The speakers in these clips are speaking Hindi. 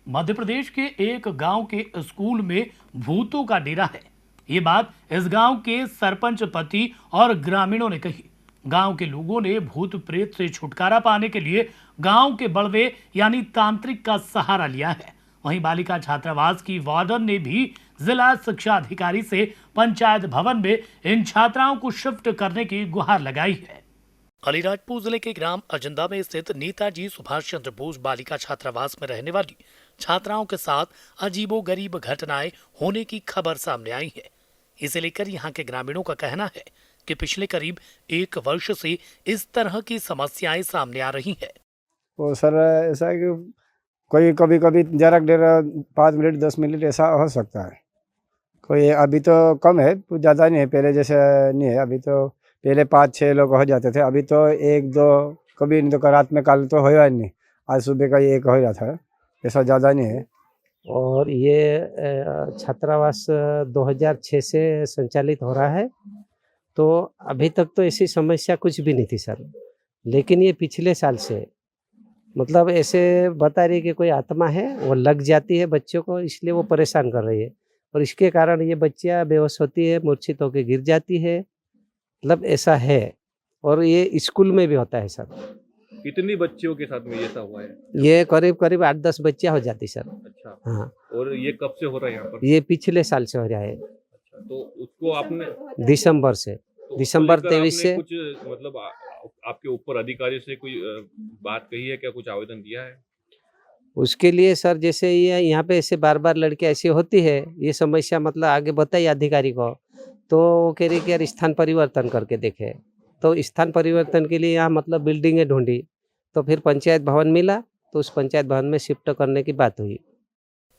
मध्य प्रदेश के एक गांव के स्कूल में भूतों का डेरा है। ये बात इस गांव के सरपंच पति और ग्रामीणों ने कही। गांव के लोगों ने भूत प्रेत से छुटकारा पाने के लिए गांव के बड़वे यानी तांत्रिक का सहारा लिया है। वहीं बालिका छात्रावास की वार्डन ने भी जिला शिक्षा अधिकारी से पंचायत भवन में इन छात्राओं को शिफ्ट करने की गुहार लगाई है। अलीराजपुर जिले के ग्राम अजंदा में स्थित नेताजी सुभाष चंद्र बोस बालिका छात्रावास में रहने वाली छात्राओं के साथ अजीबोगरीब घटनाएं होने की खबर सामने आई है। इसे लेकर यहां के ग्रामीणों का कहना है कि पिछले करीब 1 वर्ष से इस तरह की समस्याएं सामने आ रही है। तो सर ऐसा है कि कोई कभी कभी जरा देर 5 मिनट 10 मिनट ऐसा हो सकता है। कोई अभी तो कम है, कुछ ज़्यादा नहीं है, पहले जैसे नहीं है। अभी तो पहले 5-6 लोग हो जाते थे, अभी तो 1-2 कभी नहीं, तो रात में कल तो होया नहीं, आज सुबह का 1 हो रहा था, ऐसा ज़्यादा नहीं है। और ये छात्रावास 2006 से संचालित हो रहा है। तो अभी तक तो ऐसी समस्या कुछ भी नहीं थी सर, लेकिन ये पिछले साल से मतलब ऐसे बता रही कि कोई आत्मा है वो लग जाती है बच्चों को, इसलिए वो परेशान कर रही है और इसके कारण ये बच्चियाँ बेहोश होती है, मूर्छित होकर गिर जाती है, मतलब ऐसा है। और ये स्कूल में भी होता है सर। कितनी बच्चियों के साथ में ऐसा हुआ है? ये करीब 8-10 बच्चियाँ हो जाती सर। अच्छा। हाँ। और ये कब से हो रहा है यहाँ पर? ये पिछले साल से हो रहा है। अच्छा, तो उसको आपने दिसंबर से, तो दिसंबर उसको लेकर 23 से आपने कुछ मतलब आपके ऊपर अधिकारी से कोई बात कही है क्या, कुछ आवेदन दिया है? उसके लिए सर जैसे ये यहाँ पे ऐसे बार लड़के ऐसी होती है, ये समस्या मतलब आगे बताई अधिकारी को, तो वो कह रही कि यार स्थान परिवर्तन करके देखे। तो स्थान परिवर्तन के लिए यहाँ मतलब बिल्डिंगें ढूंढी, तो फिर पंचायत भवन मिला, तो उस पंचायत भवन में शिफ्ट करने की बात हुई।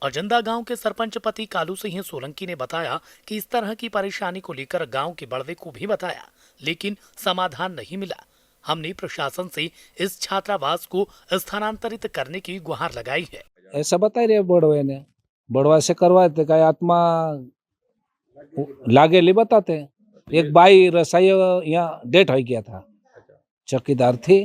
अजंदा गांव के सरपंच पति कालू सिंह सोलंकी ने बताया कि इस तरह की परेशानी को लेकर गांव के बड़वे को भी बताया, लेकिन समाधान नहीं मिला। हमने प्रशासन से इस छात्रावास को स्थानांतरित करने की गुहार लगाई है। ऐसा बता रहे बड़वे ने, बड़वा से करवाते का आत्मा लागे ले बताते। एक बाई रसाई यहाँ डेट हो गया था, चौकीदार थी,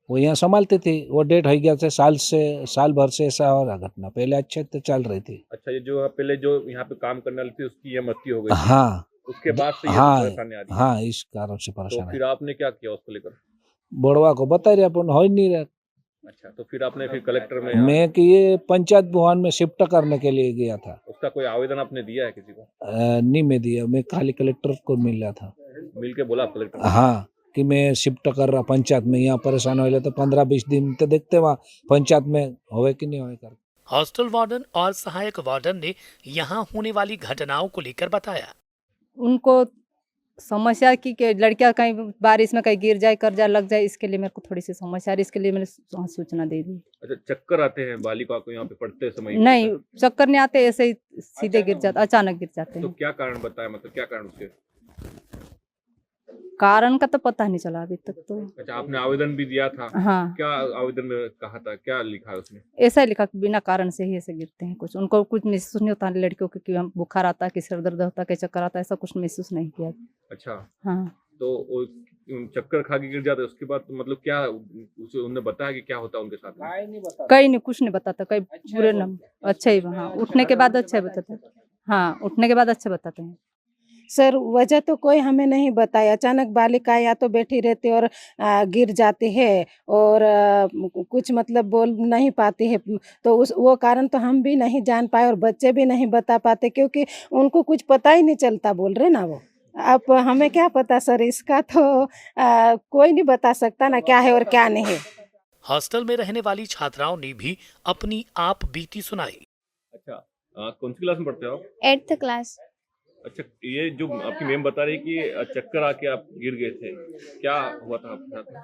वो यहाँ संभालती थी, वो डेट हो गया था साल भर से ऐसा हो रहा घटना। पहले अच्छे तो चल रही थी। अच्छा, ये जो पहले जो यहाँ पे काम करने वाली थी उसकी ये मृत्यु हो गई थी। हाँ, उसके बाद से ये परेशानी आ रही है। हाँ, इस कारण से तो परेशान फिर आपने क्या किया उसको लेकर? बड़वा को बता रहे अपन हो ही नहीं रहा। अच्छा, तो फिर आपने फिर कलेक्टर में मैं कि ये पंचायत भवन में शिफ्ट करने के लिए गया था। उसका कोई आवेदन आपने दिया है किसी को? नहीं मैं दिया, मैं खाली कलेक्टर को मिल रहा था। मिल के बोला कलेक्टर? हाँ, कि मैं शिफ्ट कर रहा पंचायत में, यहाँ परेशान हो तो 15-20 दिन तो देखते वहाँ पंचायत में होवे कि नहीं होवे कर। हॉस्टल वार्डन और सहायक वार्डन ने यहाँ होने वाली घटनाओं को लेकर बताया। उनको समस्या की कि लड़कियां कहीं बारिश में कहीं गिर जाए, कर जाए, लग जाए, इसके लिए मेरे को थोड़ी सी समस्या है, इसके लिए मैंने सूचना दे दी। अच्छा, चक्कर आते हैं बालिका को यहाँ पे पढ़ते समय? नहीं, चक्कर नहीं आते, ऐसे ही सीधे गिर जाते, अचानक गिर जाते तो हैं। क्या कारण बताया, मतलब क्या कारण उसके? कारण का तो पता नहीं चला अभी तक तो। अच्छा, आपने आवेदन भी दिया था? हाँ, क्या आवेदन में कहा था, क्या लिखा है उसमें? ऐसा ही लिखा कि बिना कारण से ही ऐसे गिरते हैं। कुछ उनको कुछ महसूस नहीं होता लड़कियों को कि हम बुखार आता है, कि सिर दर्द होता है, कि चक्कर आता है, ऐसा कुछ महसूस नहीं किया। अच्छा। हाँ, तो वो चक्कर खा के गिर जाते उसके बाद तो मतलब क्या उसे उन्होंने बताया कि क्या होता है उनके साथ में? कहीं नहीं, कुछ नहीं बताता, कहीं पूरे न अच्छा ही। हाँ, उठने के बाद अच्छा बताते हैं। हाँ, उठने के बाद अच्छा बताते हैं। सर वजह तो कोई हमें नहीं बताया, अचानक बालिका या तो बैठी रहती और गिर जाती है और कुछ मतलब बोल नहीं पाती है, तो वो कारण तो हम भी नहीं जान पाए और बच्चे भी नहीं बता पाते, क्योंकि उनको कुछ पता ही नहीं चलता, बोल रहे ना वो। अब हमें क्या पता सर, इसका तो कोई नहीं बता सकता ना क्या है और क्या नहीं है। हॉस्टल में रहने वाली छात्राओं ने भी अपनी आप बीती सुनाई। अच्छा, कौन सी क्लास में पढ़ते हो आप? 8th class. अच्छा, ये जो आपकी मैम बता रही कि चक्कर आके आप गिर गए थे, क्या हुआ था आपके साथ में?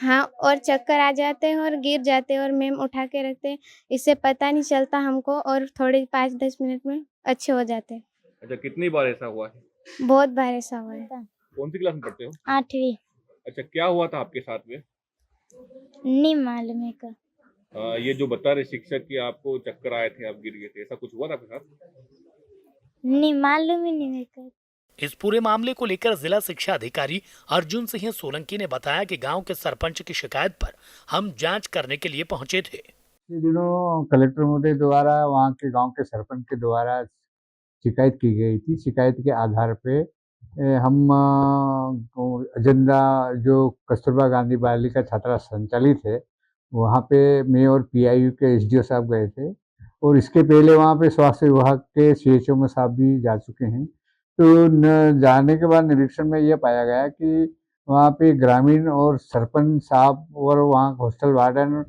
हाँ, और चक्कर आ जाते हैं और गिर जाते हैं और मैम उठा के रखते हैं, इससे पता नहीं चलता हमको और थोड़े 5-10 मिनट में अच्छे हो जाते हैं। अच्छा, कितनी बार ऐसा हुआ है? बहुत बार ऐसा हुआ है। कौन सी क्लास में पढ़ते हो? 8वीं। अच्छा, क्या हुआ था आपके साथ में? नहीं मालूम है का। ये जो बता रहे शिक्षक कि आपको चक्कर आए थे, आप गिर गए थे, ऐसा कुछ हुआ था आपके साथ? नहीं मालूम ही नहीं है। इस पूरे मामले को लेकर जिला शिक्षा अधिकारी अर्जुन सिंह सोलंकी ने बताया कि गांव के सरपंच की शिकायत पर हम जांच करने के लिए पहुंचे थे। पिछले दिनों कलेक्टर महोदय द्वारा वहाँ के गांव के सरपंच के द्वारा शिकायत की गई थी। शिकायत के आधार पे हम एजेंडा जो कस्तूरबा गांधी बालिका छात्रावास संचालित है, वहाँ पे मैं और पीआईयू के एसडीओ साहब गए थे और इसके पहले वहाँ पे स्वास्थ्य विभाग के सीएचओ साहब भी जा चुके हैं। तो जाने के बाद निरीक्षण में यह पाया गया कि वहाँ पे ग्रामीण और सरपंच साहब और वहाँ हॉस्टल वार्डन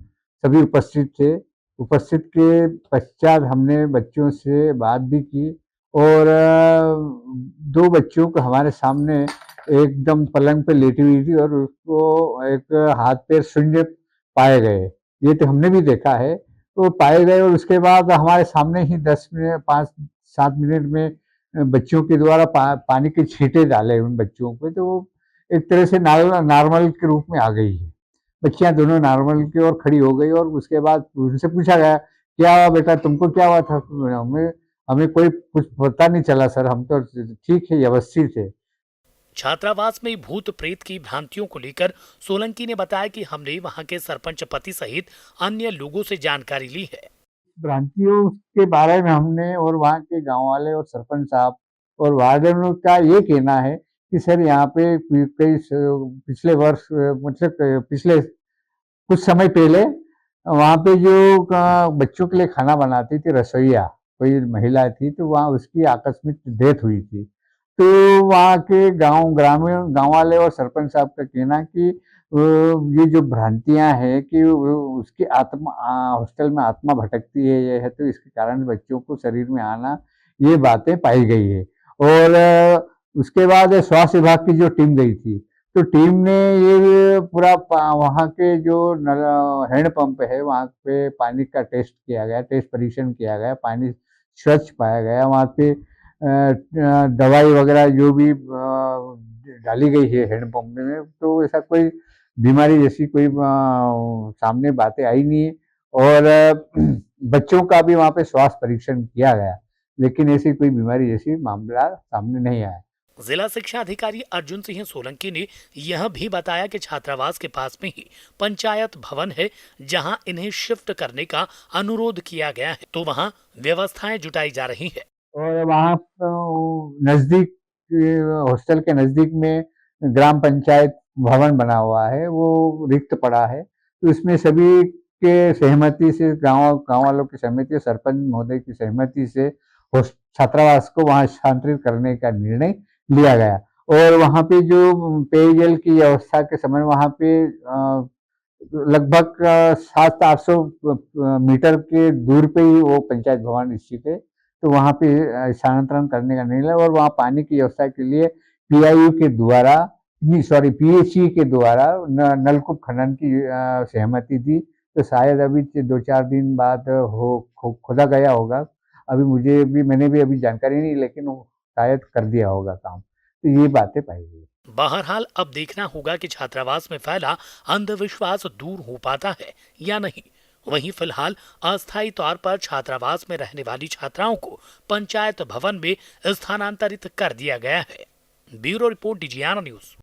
सभी उपस्थित थे। उपस्थित के पश्चात हमने बच्चों से बात भी की और 2 बच्चों को हमारे सामने एकदम पलंग पे लेटी हुई थी और उसको एक हाथ पैर शून्य पाए गए। ये तो हमने भी देखा है। तो पाए गए और उसके बाद हमारे सामने ही 10 मिनट 5-7 मिनट में बच्चों के द्वारा पानी के छींटे डाले उन बच्चों पे, तो वो एक तरह से नॉर्मल के रूप में आ गई है। बच्चियाँ दोनों नॉर्मल की ओर खड़ी हो गई और उसके बाद उनसे पूछा गया, क्या हुआ बेटा, तुमको क्या हुआ था? हमें कोई कुछ पता नहीं चला सर, हम तो ठीक है, व्यवस्थित है। छात्रावास में भूत प्रेत की भ्रांतियों को लेकर सोलंकी ने बताया कि हमने वहां के सरपंच पति सहित अन्य लोगों से जानकारी ली है। भ्रांतियों के बारे में हमने और वहाँ के गांव वाले और सरपंच साहब और वार्डनों का ये कहना है कि सर यहाँ पे कई पिछले वर्ष मतलब पिछले कुछ समय पहले वहाँ पे जो बच्चों के लिए खाना बनाती थी रसोईया कोई महिला थी, तो वहाँ उसकी आकस्मिक डेथ हुई थी। तो वहाँ के ग्रामीण गांव वाले और सरपंच साहब का कहना कि ये जो भ्रांतियां हैं कि उसकी आत्मा हॉस्टल में आत्मा भटकती है, ये है, तो इसके कारण बच्चों को शरीर में आना, ये बातें पाई गई है। और उसके बाद स्वास्थ्य विभाग की जो टीम गई थी, तो टीम ने ये पूरा वहाँ के जो हैंडपंप है वहाँ पे पानी का टेस्ट किया गया, टेस्ट परीक्षण किया गया, पानी स्वच्छ पाया गया। वहाँ पे दवाई वगैरह जो भी डाली गई है हैंडपंप में, तो ऐसा कोई बीमारी जैसी कोई सामने बातें आई नहीं है। और बच्चों का भी वहाँ पे स्वास्थ्य परीक्षण किया गया, लेकिन ऐसी कोई बीमारी जैसी मामला सामने नहीं आया। जिला शिक्षा अधिकारी अर्जुन सिंह सोलंकी ने यह भी बताया कि छात्रावास के पास में ही पंचायत भवन है, जहां इन्हें शिफ्ट करने का अनुरोध किया गया है, तो वहां व्यवस्थाएं जुटाई जा रही है। और वहाँ नजदीक हॉस्टल के नजदीक में ग्राम पंचायत भवन बना हुआ है, वो रिक्त पड़ा है, तो इसमें सभी के सहमति से गांव वालों की सहमति, सरपंच महोदय की सहमति से छात्रावास को वहां स्थानांतरित करने का निर्णय लिया गया। और वहां पे जो पेयजल की व्यवस्था के समय वहां पे लगभग 700-800 मीटर के दूर पे ही वो पंचायत भवन स्थित है, तो वहाँ पे स्थानांतरण करने का निर्णय। और वहाँ पानी की व्यवस्था के लिए पीआईयू के द्वारा पीएचई के द्वारा नलकूप खनन की सहमति दी, तो शायद अभी 2-4 दिन बाद खोदा गया होगा। अभी मैंने भी अभी जानकारी नहीं, लेकिन शायद कर दिया होगा काम, तो ये बातें पाई गई। बहरहाल अब देखना होगा कि छात्रावास में फैला अंधविश्वास दूर हो पाता है या नहीं। वहीं फिलहाल अस्थायी तौर पर छात्रावास में रहने वाली छात्राओं को पंचायत भवन में स्थानांतरित कर दिया गया है। Bureau report, DGR news.